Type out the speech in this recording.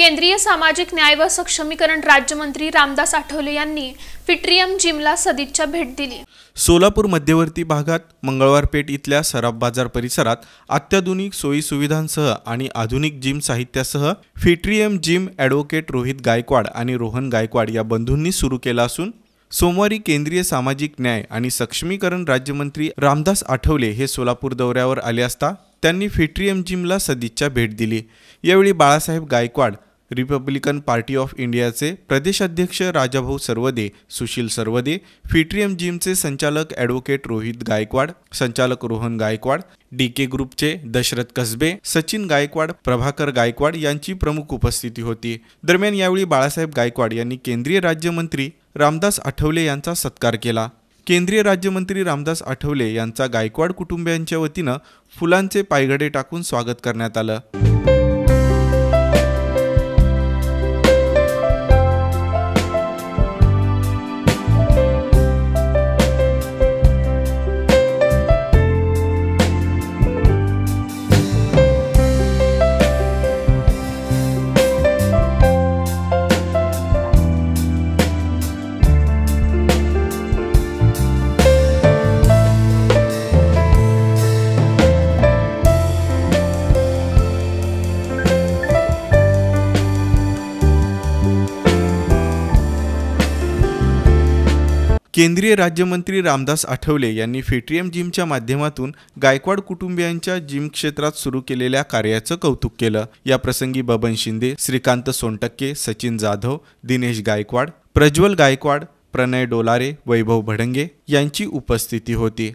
केंद्रीय सामाजिक न्याय व सक्षमीकरण राज्यमंत्री रामदास आठवले यांनी फिट्रियम जिमला सदिच्छा भेट दिली। सोलापूर मध्यवर्ती भागात मंगळवार पेठ इथल्या सराफ बाजार परिसरात अत्याधुनिक सोयी सुविधांसह आणि आधुनिक जिम साहित्यासह Fitrium gym advocate Rohit Gaikwad आणि रोहन गायकवाड या बंधूंनी सुरू केला असून सोमवारी केंद्रीय सामाजिक न्याय आणि सक्षमीकरण राज्यमंत्री रामदास आठवले हे सोलापूर दौऱ्यावर आले असता त्यांनी फिट्रियम जिमला सदिच्छा भेट दिली। यावेळी Balasaheb Gaikwad, Republican party of इंडियाचे प्रदेशाध्यक्ष राजाभाऊ सरवदे, सुशील सरवदे, फिट्रियम जिमचे संचालक ॲडव्होकेट रोहित गायकवाड, संचालक रोहन गायकवाड, DK ग्रुपचे दशरथ कसबे, सचिन गायकवाड, प्रभाकर गायकवाड यांची प्रमुख उपस्थिती होती। दरम्यान यावेळी बाळासाहेब गायकवाड यांनी केंद्रीय राज्यमंत्री रामदास आठवले यांचा सत्कार केला। केंद्रीय राज्यमंत्री रामदास आठवले यांचा गायकवाड कुटुंबियांच्या वतीनं फुलांचे पायघडे टाकून स्वागत करण्यात आलं। केंद्रीय राज्यमंत्री रामदास आठवले यांनी फिट्रियम जिमच्या माध्यमातून गायकवाड कुटुंबियांच्या जिम क्षेत्रात सुरू केलेल्या कार्याचं कौतुक केलं। या प्रसंगी बबन शिंदे, श्रीकांत सोनटक्के, सचिन जाधव, दिनेश गायकवाड, प्रज्वल गायकवाड, प्रणय डोलारे, वैभव भडंगे यांची उपस्थिती होती।